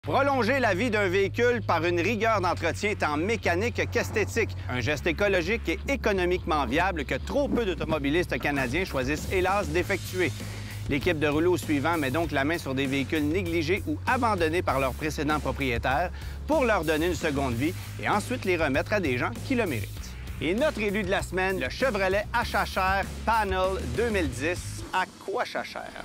Prolonger la vie d'un véhicule par une rigueur d'entretien tant mécanique qu'esthétique. Un geste écologique et économiquement viable que trop peu d'automobilistes canadiens choisissent hélas d'effectuer. L'équipe de Rouleau suivant met donc la main sur des véhicules négligés ou abandonnés par leurs précédents propriétaires pour leur donner une seconde vie et ensuite les remettre à des gens qui le méritent. Et notre élu de la semaine, le Chevrolet HHR Panel 2010 à quoi ça sert?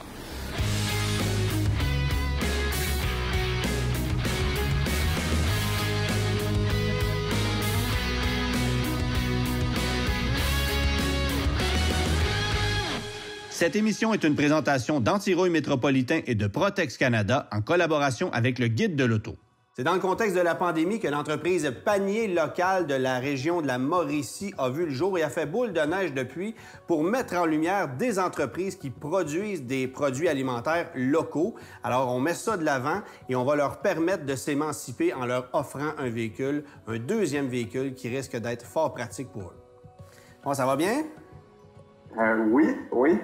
Cette émission est une présentation d'Antirouille Métropolitain et de Protex Canada en collaboration avec le Guide de l'auto. C'est dans le contexte de la pandémie que l'entreprise Panier Local de la région de la Mauricie a vu le jour et a fait boule de neige depuis pour mettre en lumière des entreprises qui produisent des produits alimentaires locaux. Alors, on met ça de l'avant et on va leur permettre de s'émanciper en leur offrant un véhicule, un deuxième véhicule qui risque d'être fort pratique pour eux. Bon, ça va bien? Oui.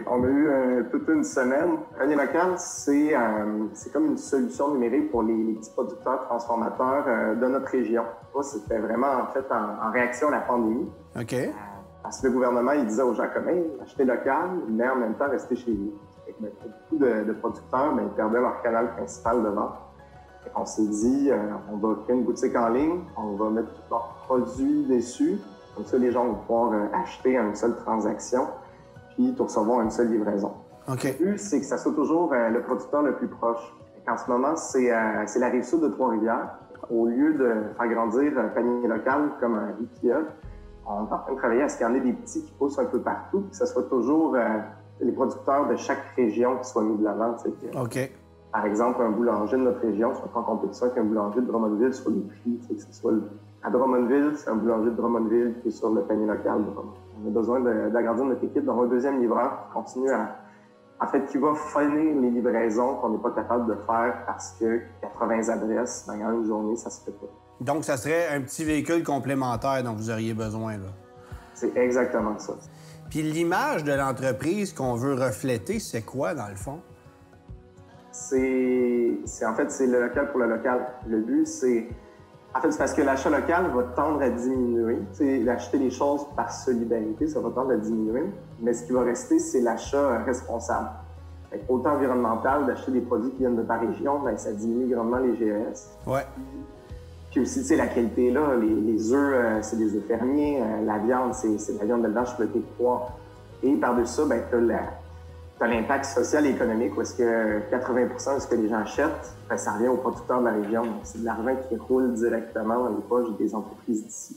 On a eu toute une semaine. Panier Local, c'est comme une solution numérique pour les petits producteurs transformateurs de notre région. C'était vraiment, en fait, en réaction à la pandémie. OK. Parce que le gouvernement, il disait aux gens comme « achetez local, mais en même temps, restez chez vous ». Beaucoup de producteurs, ils perdaient leur canal principal de vente. On s'est dit, on va créer une boutique en ligne, on va mettre tous leurs produits dessus. Comme ça, les gens vont pouvoir acheter à une seule transaction puis tout recevoir une seule livraison. OK. Le but, c'est que ça soit toujours le producteur le plus proche. En ce moment, c'est la Rive-Sud de Trois-Rivières. Au lieu de faire grandir un panier local comme un IKEA, on est en train de travailler à ce qu'il y en ait des petits qui poussent un peu partout, que ce soit toujours les producteurs de chaque région qui soient mis de l'avant. OK. Par exemple, un boulanger de notre région soit en compétition avec un boulanger de Drummondville sur les prix. Que ce soit à Drummondville, c'est un boulanger de Drummondville qui est sur le panier local de Drummondville. On a besoin d'agrandir notre équipe, d'avoir un deuxième livreur qui continue qui va finir les livraisons qu'on n'est pas capable de faire parce que 80 adresses, en une journée, ça se fait pas. Donc, ça serait un petit véhicule complémentaire dont vous auriez besoin, là. C'est exactement ça. Puis l'image de l'entreprise qu'on veut refléter, c'est quoi, dans le fond? C'est le local pour le local. Le but, c'est parce que l'achat local va tendre à diminuer. D'acheter les choses par solidarité, ça va tendre à diminuer. Mais ce qui va rester, c'est l'achat responsable. Autant environnemental, d'acheter des produits qui viennent de ta région, ça diminue grandement les GES. Ouais. Puis aussi, la qualité, là, les œufs, c'est des œufs fermiers. La viande, c'est de la viande d'élevage flottée de poids. Et par-dessus ça, t'as l'impact social et économique où est-ce que 80% de ce que les gens achètent, ça revient aux producteurs de la région. C'est de l'argent qui roule directement dans les poches des entreprises d'ici.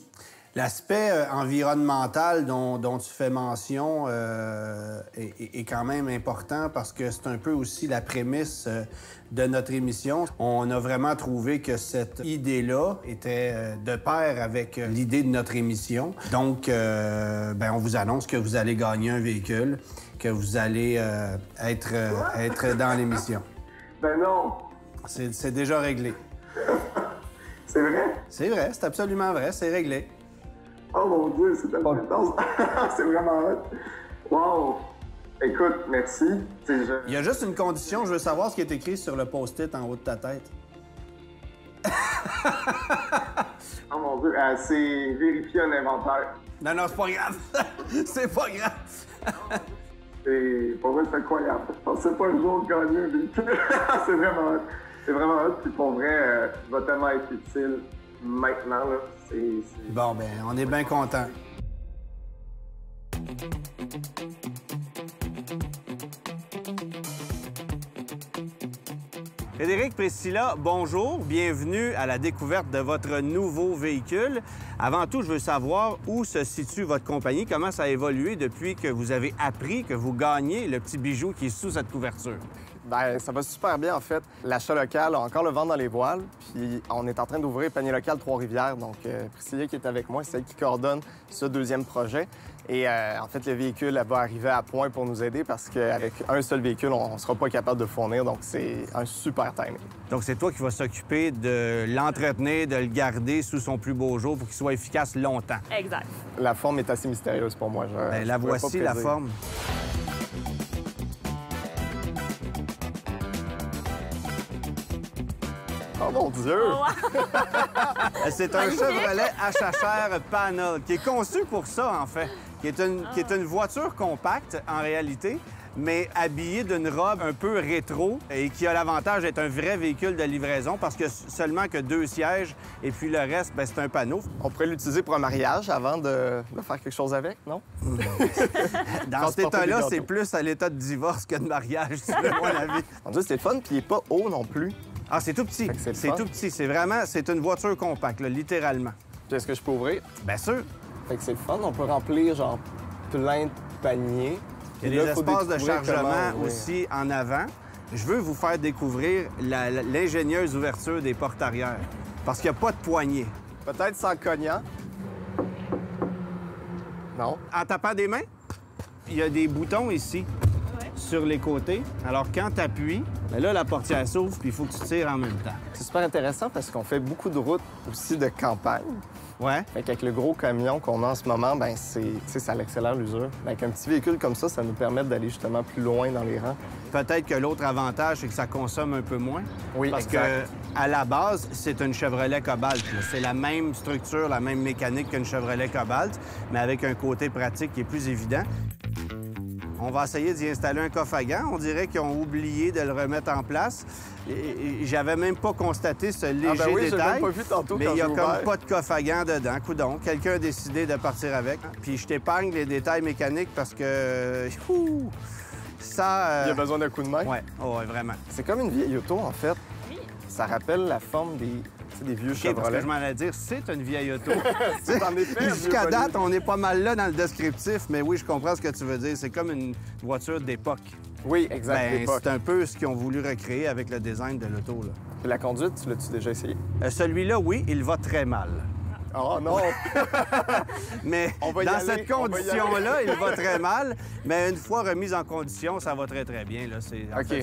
L'aspect environnemental dont tu fais mention est quand même important parce que c'est un peu aussi la prémisse de notre émission. On a vraiment trouvé que cette idée-là était de pair avec l'idée de notre émission. Donc, on vous annonce que vous allez gagner un véhicule, que vous allez être dans l'émission. Ben non! C'est déjà réglé. C'est vrai? C'est vrai, c'est absolument vrai, c'est réglé. Oh mon Dieu, c'est tellement intense! C'est vraiment hot! Wow! Écoute, merci. Il y a juste une condition, je veux savoir ce qui est écrit sur le post-it en haut de ta tête. Oh mon Dieu, c'est vérifier un inventaire. Non, c'est pas grave. C'est pas grave. Pour vrai, c'est incroyable. Je pensais pas un jour gagner un véhicule. C'est vraiment hot. C'est vraiment hot. Puis pour vrai, il va tellement être utile maintenant. Là. Bon, on est bien contents. Frédéric, Priscilla, bonjour. Bienvenue à la découverte de votre nouveau véhicule. Avant tout, je veux savoir où se situe votre compagnie, comment ça a évolué depuis que vous avez appris que vous gagnez le petit bijou qui est sous cette couverture. Ça va super bien, en fait. L'achat local a encore le vent dans les voiles, puis on est en train d'ouvrir Panier Local Trois-Rivières. Donc, Priscilla qui est avec moi, c'est elle qui coordonne ce deuxième projet. Et en fait, le véhicule va arriver à point pour nous aider parce qu'avec un seul véhicule, on ne sera pas capable de fournir. Donc, c'est un super timing. Donc, c'est toi qui vas s'occuper de l'entretenir, de le garder sous son plus beau jour pour qu'il soit efficace longtemps. Exact. La forme est assez mystérieuse pour moi. La voici, la forme. Oh mon Dieu! Oh, wow. C'est un Chevrolet HHR Panel qui est conçu pour ça, en fait, qui est une voiture compacte, en réalité, mais habillée d'une robe un peu rétro et qui a l'avantage d'être un vrai véhicule de livraison parce que seulement que 2 sièges et puis le reste, bien, c'est un panneau. On pourrait l'utiliser pour un mariage avant de faire quelque chose avec, non? Dans cet état-là, c'est plus à l'état de divorce que de mariage, si tu veux mon avis. Mon Dieu, c'est fun, puis il n'est pas haut non plus. Ah, c'est tout petit. C'est tout petit. C'est vraiment, c'est une voiture compacte, là, littéralement. Puis est-ce que je peux ouvrir? Bien sûr. Fait que c'est le fun, on peut remplir genre plein de paniers. Il y a des espaces de chargement aussi en avant. Je veux vous faire découvrir l'ingénieuse ouverture des portes arrière parce qu'il n'y a pas de poignée. Peut-être sans cognant. Non. En tapant des mains, il y a des boutons ici sur les côtés. Alors, quand tu appuies, là, la portière s'ouvre puis il faut que tu tires en même temps. C'est super intéressant parce qu'on fait beaucoup de routes aussi de campagne. Ouais. Fait qu'avec le gros camion qu'on a en ce moment, ben ça l'accélère l'usure. Avec un petit véhicule comme ça nous permet d'aller justement plus loin dans les rangs. Peut-être que l'autre avantage, c'est que ça consomme un peu moins. Oui, parce exact. que à la base, c'est une Chevrolet Cobalt. C'est la même structure, la même mécanique qu'une Chevrolet Cobalt, mais avec un côté pratique qui est plus évident. On va essayer d'y installer un coffre à gants. On dirait qu'ils ont oublié de le remettre en place. J'avais même pas constaté ce léger ben oui, détail. j'ai même pas vu tantôt mais quand il y a j'ai comme ouvert. pas de coffre à gants dedans. Coudon, quelqu'un a décidé de partir avec. Puis je t'épargne les détails mécaniques parce que ça. Il y a besoin d'un coup de main. Ouais, oh, ouais, vraiment. C'est comme une vieille auto, en fait. Oui. Ça rappelle la forme des vieux OK, parce que Chevrolet. je m'en allais dire, c'est une vieille auto. C'est en effet un vieux Jusqu'à bonnet. date, on n'est pas mal là dans le descriptif, mais oui, je comprends ce que tu veux dire. C'est comme une voiture d'époque. Oui, exact. Ben, l'époque. c'est un peu ce qu'ils ont voulu recréer avec le design de l'auto, là. Puis la conduite, tu l'as-tu déjà essayé? Celui-là, oui, il va très mal. Oh non! Mais On va y dans aller, cette on va y condition-là, il va très mal. Mais une fois remise en condition, ça va très, très bien. Là. En OK. fait,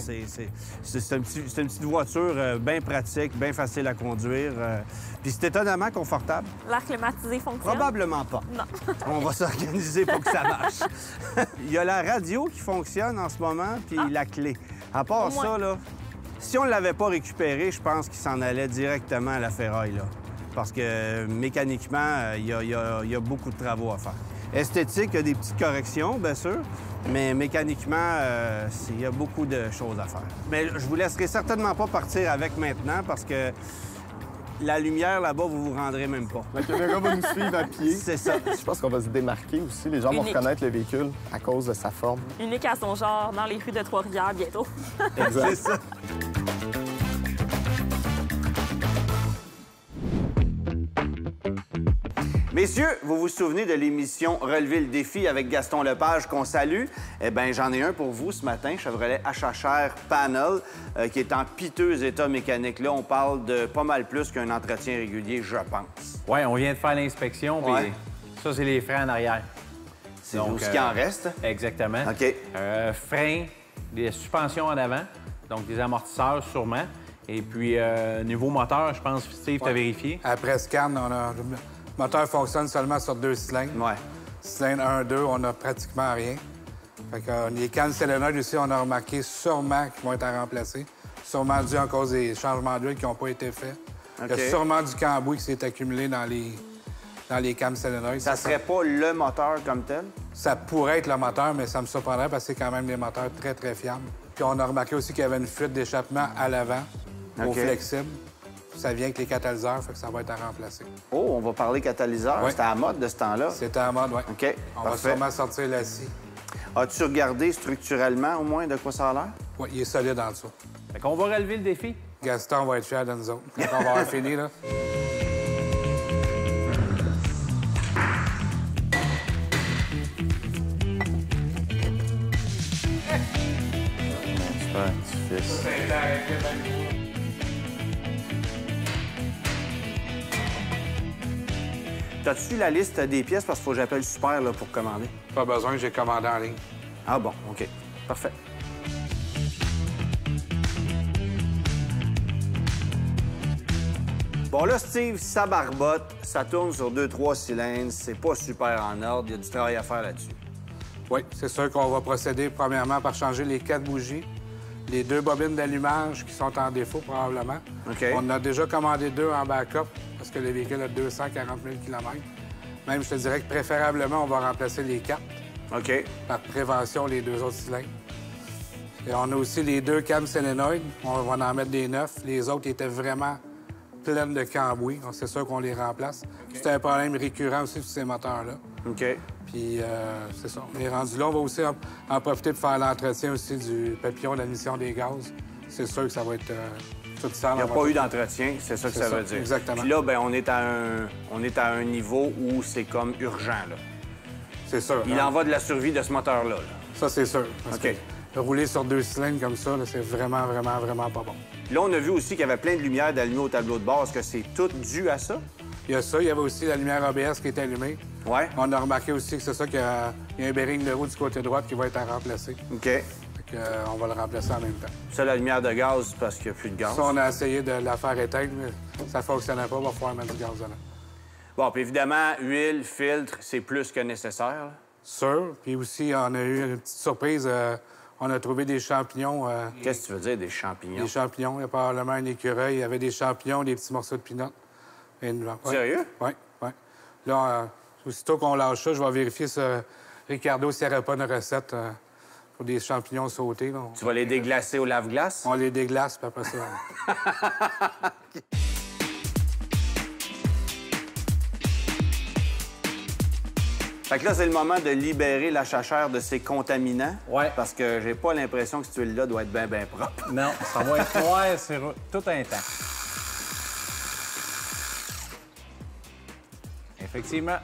c'est une petite voiture bien pratique, bien facile à conduire. Puis c'est étonnamment confortable. L'air climatisé fonctionne? Probablement pas. Non. On va s'organiser pour que ça marche. Il y a la radio qui fonctionne en ce moment, puis la clé. À part Au moins. ça, là, si on ne l'avait pas récupéré, je pense qu'il s'en allait directement à la ferraille, là. Parce que mécaniquement, il y a beaucoup de travaux à faire. Esthétique, il y a des petites corrections, bien sûr, mais mécaniquement, il y a beaucoup de choses à faire. Mais je vous laisserai certainement pas partir avec maintenant parce que la lumière là-bas, vous vous rendrez même pas. La caméra va nous suivre à pied. C'est ça. Je pense qu'on va se démarquer aussi. Les gens vont Unique. reconnaître le véhicule à cause de sa forme. Unique à son genre dans les rues de Trois-Rivières bientôt. C'est ça. Messieurs, vous vous souvenez de l'émission Relever le défi avec Gaston Lepage qu'on salue? Eh bien, j'en ai un pour vous ce matin, Chevrolet HHR Panel, qui est en piteux état mécanique. Là, on parle de pas mal plus qu'un entretien régulier, je pense. Oui, on vient de faire l'inspection, puis Ouais. ça, c'est les freins en arrière. C'est Donc, tout ce qui en reste. Exactement. OK. Freins, des suspensions en avant, donc des amortisseurs sûrement. Et puis, niveau moteur, je pense, Steve, tu as vérifié. Après scan, le moteur fonctionne seulement sur 2 cylindres. Ouais. Cylindre 1-2, on n'a pratiquement rien. Fait que, les cannes solénoïdes aussi, on a remarqué sûrement qu'ils vont être à remplacer. Sûrement dû à cause des changements d'huile qui n'ont pas été faits. OK. Il y a sûrement du cambouis qui s'est accumulé dans les cannes solénoïdes. Ça serait pas le moteur comme tel? Ça pourrait être le moteur, mais ça me surprendrait parce que c'est quand même des moteurs très, très fiables. Puis on a remarqué aussi qu'il y avait une fuite d'échappement à l'avant, au OK. flexible. Ça vient avec les catalyseurs, fait que ça va être à remplacer. Oh, on va parler catalyseur. Oui. C'était à la mode de ce temps-là. C'était en mode, oui. OK, On va parfait. sûrement sortir la scie. As-tu regardé structurellement, au moins, de quoi ça a l'air? Oui, il est solide en dessous. Fait qu'on va relever le défi. Gaston va être fier de nous autres. Quand on va avoir fini, là. Super petit-fils. T'as-tu la liste des pièces? Parce qu'il faut que j'appelle Super là, pour commander. Pas besoin, j'ai commandé en ligne. Ah bon, OK. Parfait. Bon, là, Steve, ça barbote, ça tourne sur 2-3 cylindres, c'est pas super en ordre, il y a du travail à faire là-dessus. Oui, c'est sûr qu'on va procéder premièrement par changer les 4 bougies, les 2 bobines d'allumage qui sont en défaut, probablement. OK. On en a déjà commandé 2 en backup parce que le véhicule a 240 000 km. Même, je te dirais que préférablement, on va remplacer les 4 OK. par prévention, les 2 autres cylindres. Et on a aussi les 2 cams solénoïdes. On va en mettre des neufs. Les autres étaient vraiment pleines de cambouis. C'est sûr qu'on les remplace. C'est un problème récurrent aussi sur ces moteurs-là. OK. Puis, c'est ça. On est rendu là. On va aussi en profiter pour faire l'entretien aussi du papillon d'admission des gaz. C'est sûr que ça va être tout ça. Il n'y a pas eu d'entretien, c'est ça que ça veut dire. Exactement. Puis là, ben, on est à un niveau où c'est comme urgent, là. C'est sûr. Il en va de la survie de ce moteur-là. Là. Ça, c'est sûr. Parce OK. que rouler sur 2 cylindres comme ça, là, c'est vraiment, vraiment, vraiment pas bon. Là, on a vu aussi qu'il y avait plein de lumières d'allumées au tableau de bord. Est-ce que c'est tout dû à ça? Il y a ça. Il y avait aussi la lumière ABS qui est allumée. Ouais. On a remarqué aussi que c'est ça qu'il y a un bearing de roue du côté droit qui va être à remplacer. OK. Fait que, on va le remplacer en même temps. Ça, la lumière de gaz, parce qu'il n'y a plus de gaz. Ça, on a essayé de la faire éteindre, mais ça ne fonctionnait pas. On va pouvoir mettre du gaz dedans. Bon, puis évidemment, huile, filtre, c'est plus que nécessaire. Là. Sûr. Puis aussi, on a eu une petite surprise. On a trouvé des champignons. Qu'est-ce que tu veux dire, des champignons? Des champignons. Il y a probablement un écureuil. Il y avait des champignons, des petits morceaux de pinot. Sérieux? Oui, oui. Là, aussitôt qu'on lâche ça, je vais vérifier sur Ricardo s'il n'y aurait pas une recette pour des champignons sautés. Là. Tu vas les déglacer au lave-glace? On les déglace, puis après ça... Fait que là, c'est le moment de libérer la chachère de ses contaminants. Ouais. Parce que j'ai pas l'impression que cette huile-là doit être bien, bien propre. Non, ça va être noir sur tout un temps. Effectivement,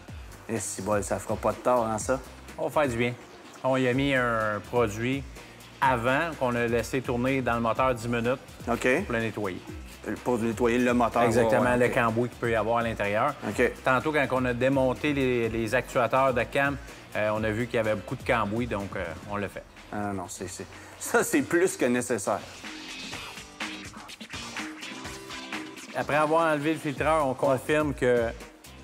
Et si bon, ça fera pas de tort, hein, ça? on va faire du bien. On y a mis un produit avant qu'on a laissé tourner dans le moteur 10 minutes OK. pour le nettoyer. Pour nettoyer le moteur. Exactement, ouais, le OK. cambouis qu'il peut y avoir à l'intérieur. OK. Tantôt, quand on a démonté les actuateurs de cam, on a vu qu'il y avait beaucoup de cambouis, donc on l'a fait. Ah non, ça, c'est plus que nécessaire. Après avoir enlevé le filtreur, on confirme que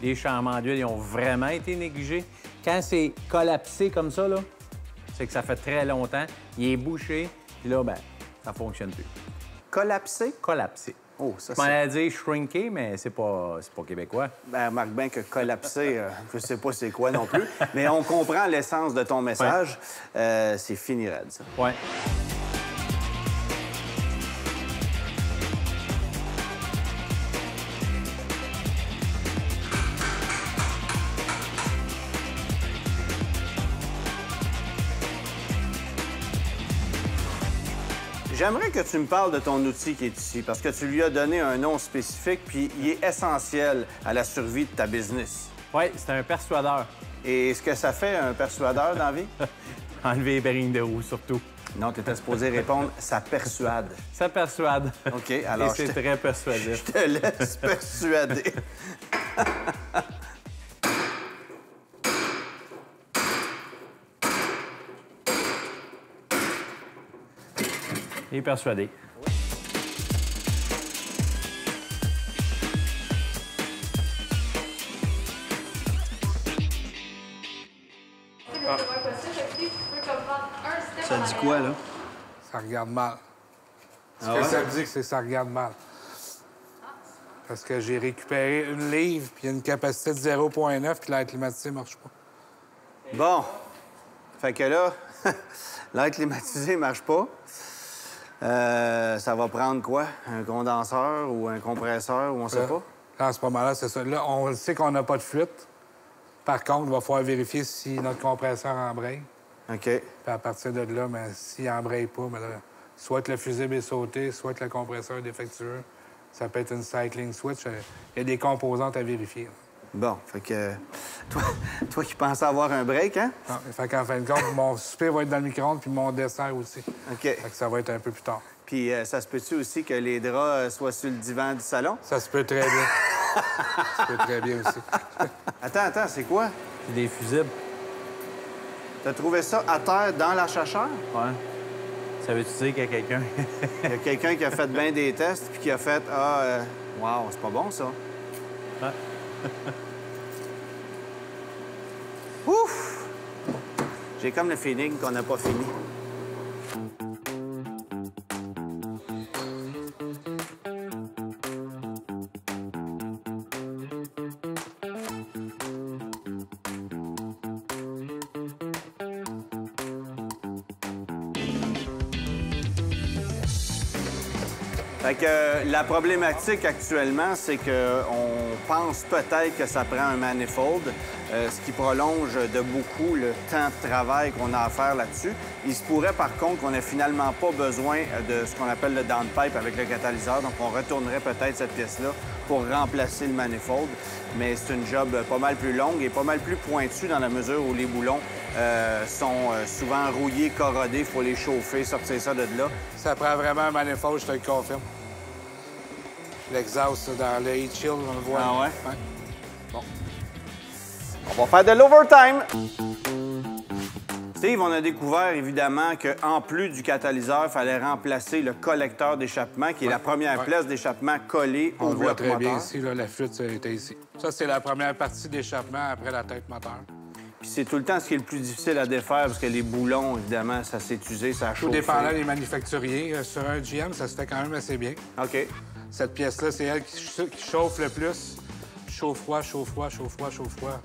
les changements d'huile ils ont vraiment été négligés. Quand c'est collapsé comme ça, là, c'est que ça fait très longtemps. Il est bouché, puis là, ben, ça fonctionne plus. Collapsé? Collapsé. Oh, ça, Je m'en c'est... allais dire shrinké, mais c'est pas québécois. Ben, remarque bien que collapsé, je sais pas c'est quoi non plus, mais on comprend l'essence de ton message. C'est fini, raide, ça. Ouais. J'aimerais que tu me parles de ton outil qui est ici, parce que tu lui as donné un nom spécifique, puis il est essentiel à la survie de ta business. Oui, c'est un persuadeur. Et est-ce que ça fait un persuadeur dans la vie? Enlever les bearings de roue, surtout. Non, tu étais supposé répondre « ça persuade Ça persuade. ». OK, alors Et c'est très persuasif. je te laisse persuader. Il est persuadé. Ça dit quoi, là? Ça regarde mal. Ce Ah que ouais? ça me dit, c'est que ça regarde mal. Parce que j'ai récupéré une livre, puis il y a une capacité de 0,9, puis l'air climatisé ne marche pas. Bon. Fait que là, l'air climatisé ne marche pas. Ça va prendre quoi? Un condenseur ou un compresseur ou on sait pas? Là, à ce moment-là, c'est ça. Là, on sait qu'on n'a pas de fuite. Par contre, il va falloir vérifier si notre compresseur embraye. OK. Puis à partir de là, mais s'il n'embraye pas, mais là, soit que le fusible est sauté, soit que le compresseur est défectueux. Ça peut être une cycling switch. Il y a des composantes à vérifier. Bon, fait que... Toi qui pensais avoir un break, hein? Non, fait qu'en fin de compte, mon souper va être dans le micro-ondes, puis mon dessert aussi. OK. Fait que ça va être un peu plus tard. Puis ça se peut-tu aussi que les draps soient sur le divan du salon? Ça se peut très bien. Ça se peut très bien aussi. Attends, c'est quoi? C'est des fusibles. T'as trouvé ça à terre dans la chachère? Ouais. Ça veut-tu dire qu'il y a quelqu'un? Il y a quelqu'un qui a fait bien des tests puis qui a fait wow, c'est pas bon, ça. Ouais. Ouf! J'ai comme le feeling qu'on n'a pas fini. Fait que la problématique actuellement, c'est qu'on pense peut-être que ça prend un manifold, ce qui prolonge de beaucoup le temps de travail qu'on a à faire là-dessus. Il se pourrait par contre qu'on n'ait finalement pas besoin de ce qu'on appelle le downpipe avec le catalyseur, donc on retournerait peut-être cette pièce-là pour remplacer le manifold. Mais c'est une job pas mal plus longue et pas mal plus pointue dans la mesure où les boulons sont souvent rouillés, corrodés, il faut les chauffer, sortir ça de là. Ça prend vraiment un manifold, je te le confirme. L'exhaust dans le heat shield, on le voit. Ah ouais? Ouais. Bon. On va faire de l'overtime! Steve, on a découvert évidemment qu'en plus du catalyseur, il fallait remplacer le collecteur d'échappement, qui est la première pièce d'échappement collée On au le voit bloc très moteur. bien ici, là, la flûte était ici. Ça, c'est la première partie d'échappement après la tête moteur. Puis c'est tout le temps ce qui est le plus difficile à défaire, parce que les boulons, évidemment, ça s'est usé, ça a Tout chauffé. dépendant des manufacturiers, sur un GM, ça se fait quand même assez bien. OK. Cette pièce-là, c'est elle qui chauffe le plus. Chaud-froid, chaud-froid, chaud-froid, chaud-froid.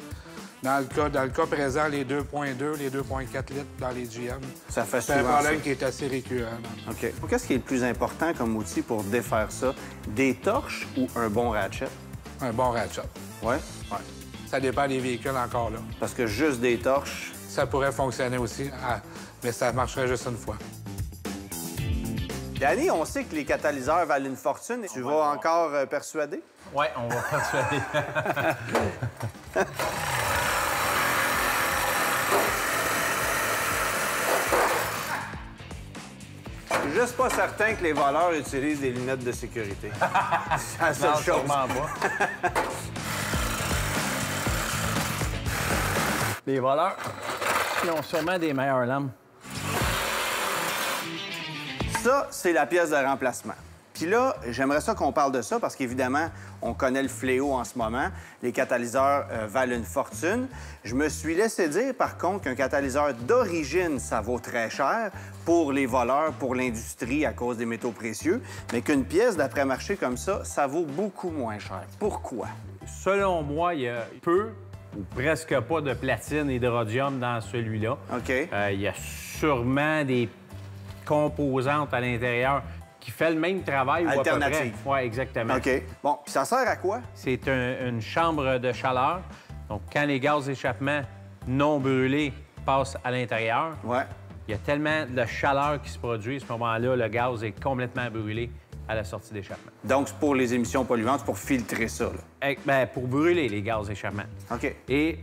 Dans le cas présent, les 2,2, les 2,4 litres dans les GM. Ça fait C'est un souvent problème ça. qui est assez récurrent. OK. Qu'est-ce qui est le plus important comme outil pour défaire ça? Des torches ou un bon ratchet? Un bon ratchet. Ouais. Ouais. Ça dépend des véhicules encore là. Parce que juste des torches... Ça pourrait fonctionner aussi, mais ça marcherait juste une fois. Danny, on sait que les catalyseurs valent une fortune. Tu vas encore persuader? Oui, on va persuader. Je suis juste pas certain que les voleurs utilisent des lunettes de sécurité. C'est la seule Non, chose. sûrement pas. Les voleurs, ils ont sûrement des meilleures lames. Ça, c'est la pièce de remplacement. Puis là, j'aimerais ça qu'on parle de ça parce qu'évidemment, on connaît le fléau en ce moment. Les catalyseurs valent une fortune. Je me suis laissé dire, par contre, qu'un catalyseur d'origine, ça vaut très cher pour les voleurs, pour l'industrie à cause des métaux précieux, mais qu'une pièce d'après-marché comme ça vaut beaucoup moins cher. Pourquoi? Selon moi, il y a peu ou presque pas de platine et de rhodium dans celui-là. OK. Il y a sûrement des composantes à l'intérieur qui fait le même travail ou à peu près. Alternative. Oui, exactement. OK. Bon, puis ça sert à quoi? C'est une chambre de chaleur. Donc, quand les gaz d'échappement non brûlés passent à l'intérieur, Ouais. il y a tellement de chaleur qui se produit. À ce moment-là, le gaz est complètement brûlé à la sortie d'échappement. Donc, c'est pour les émissions polluantes, c'est pour filtrer ça, là. Bien, pour brûler les gaz d'échappement. OK. Et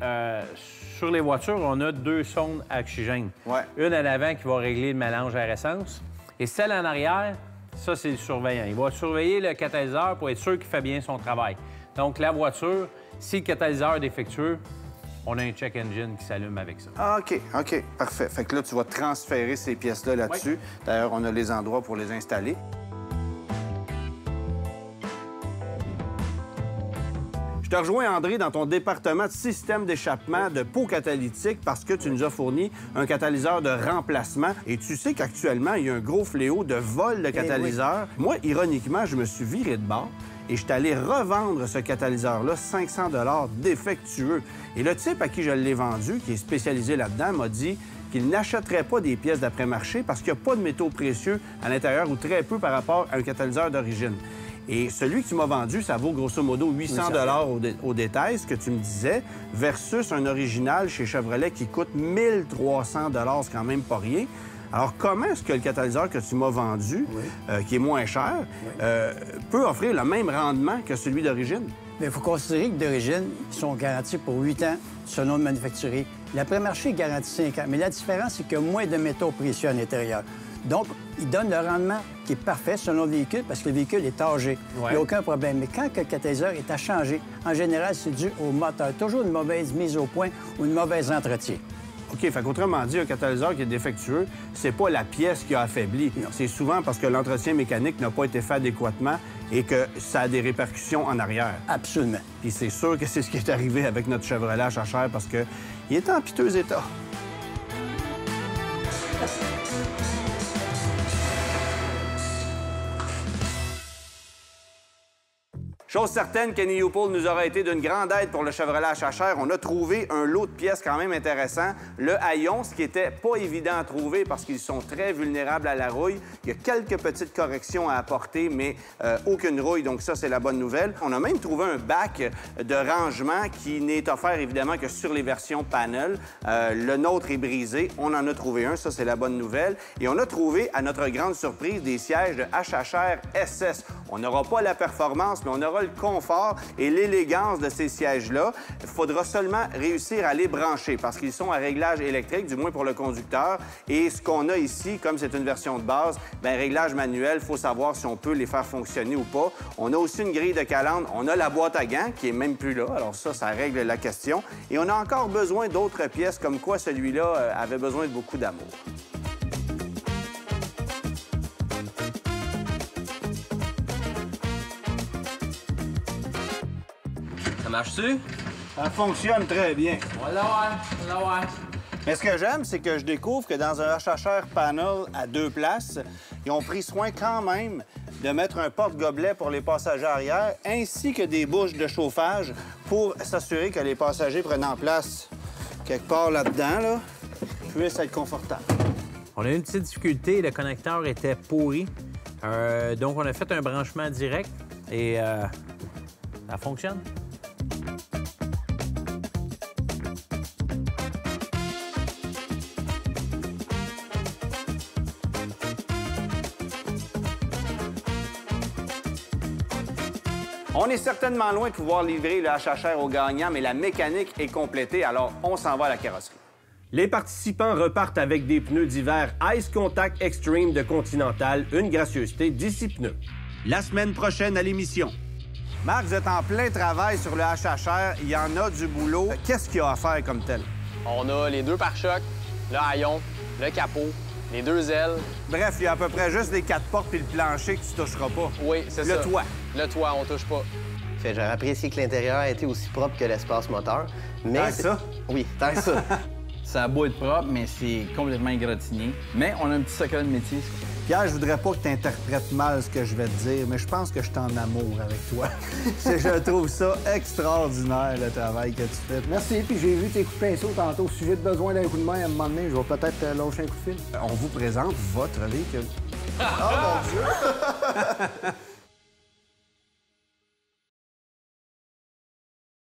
sur les voitures, on a 2 sondes à oxygène. Ouais. Une à l'avant qui va régler le mélange air-essence. Et celle en arrière, ça, c'est le surveillant. Il va surveiller le catalyseur pour être sûr qu'il fait bien son travail. Donc, la voiture, si le catalyseur est défectueux, on a un check engine qui s'allume avec ça. Ah, OK, OK, parfait. Fait que là, tu vas transférer ces pièces-là là-dessus. Oui. D'ailleurs, on a les endroits pour les installer. Je te rejoins, André, dans ton département de système d'échappement de pots catalytiques parce que tu nous as fourni un catalyseur de remplacement. Et tu sais qu'actuellement, il y a un gros fléau de vol de catalyseurs. Moi, ironiquement, je me suis viré de bord et je suis allé revendre ce catalyseur-là 500 $ défectueux. Et le type à qui je l'ai vendu, qui est spécialisé là-dedans, m'a dit qu'il n'achèterait pas des pièces d'après-marché parce qu'il n'y a pas de métaux précieux à l'intérieur ou très peu par rapport à un catalyseur d'origine. Et celui que tu m'as vendu, ça vaut grosso modo 800 $ au détail, ce que tu me disais, versus un original chez Chevrolet qui coûte 1300 $, c'est quand même pas rien. Alors, comment est-ce que le catalyseur que tu m'as vendu, qui est moins cher, peut offrir le même rendement que celui d'origine? Mais il faut considérer que d'origine, ils sont garantis pour 8 ans selon le manufacturier. L'après-marché est garanti 5 ans, mais la différence, c'est qu'il y a moins de métaux précieux à l'intérieur. Donc, il donne le rendement qui est parfait selon le véhicule parce que le véhicule est âgé. Il n'y a aucun problème. Mais quand le catalyseur est à changer, en général, c'est dû au moteur. Toujours une mauvaise mise au point ou une mauvaise entretien. OK, fait qu'autrement dit, un catalyseur qui est défectueux, c'est pas la pièce qui a affaibli. C'est souvent parce que l'entretien mécanique n'a pas été fait adéquatement et que ça a des répercussions en arrière. Absolument. Puis c'est sûr que c'est ce qui est arrivé avec notre Chevrolet à Chachère parce qu'il était en piteux état. Chose certaine, Kenny Youpold nous aura été d'une grande aide pour le Chevrolet HHR. On a trouvé un lot de pièces quand même intéressant. Le haillon, ce qui était pas évident à trouver parce qu'ils sont très vulnérables à la rouille. Il y a quelques petites corrections à apporter, mais aucune rouille, donc ça, c'est la bonne nouvelle. On a même trouvé un bac de rangement qui n'est offert évidemment que sur les versions panel. Le nôtre est brisé. On en a trouvé un, ça, c'est la bonne nouvelle. Et on a trouvé, à notre grande surprise, des sièges de HHR SS. On n'aura pas la performance, mais on aura le confort et l'élégance de ces sièges-là. Il faudra seulement réussir à les brancher parce qu'ils sont à réglage électrique, du moins pour le conducteur. Et ce qu'on a ici, comme c'est une version de base, bien, réglage manuel, il faut savoir si on peut les faire fonctionner ou pas. On a aussi une grille de calandre. On a la boîte à gants qui est même plus là. Alors ça règle la question. Et on a encore besoin d'autres pièces, comme quoi celui-là avait besoin de beaucoup d'amour. Ça marche-tu? Ça fonctionne très bien. Voilà, ouais. Mais ce que j'aime, c'est que je découvre que dans un HHR panel à 2 places, ils ont pris soin quand même de mettre un porte-gobelet pour les passagers arrière, ainsi que des bouches de chauffage pour s'assurer que les passagers prenant place quelque part là-dedans, là, puissent être confortables. On a eu une petite difficulté, le connecteur était pourri. Donc, on a fait un branchement direct et ça fonctionne. On est certainement loin de pouvoir livrer le HHR au gagnant, mais la mécanique est complétée, alors on s'en va à la carrosserie. Les participants repartent avec des pneus d'hiver Ice Contact Extreme de Continental, une gracieuseté d'ici pneus. La semaine prochaine à l'émission. Marc, vous êtes en plein travail sur le HHR. Il y en a du boulot. Qu'est-ce qu'il y a à faire comme tel? On a les 2 pare-chocs, le haillon, le capot, les 2 ailes. Bref, il y a à peu près juste les 4 portes puis le plancher que tu toucheras pas. Oui, c'est ça. Le toit. Le toit, on touche pas. J'aurais apprécié que l'intérieur ait été aussi propre que l'espace moteur. Mais Tant que ça? Oui, tant que ça. Ça a beau être propre, mais c'est complètement égratigné. Mais on a un petit secret de métier. Pierre, je voudrais pas que tu interprètes mal ce que je vais te dire, mais je pense que je suis en amour avec toi. Je trouve ça extraordinaire, le travail que tu fais. Merci, puis j'ai vu tes coups de pinceau tantôt. Si j'ai besoin d'un coup de main à un moment donné, je vais peut-être lâcher un coup de fil. On vous présente votre véhicule. Oh mon Dieu!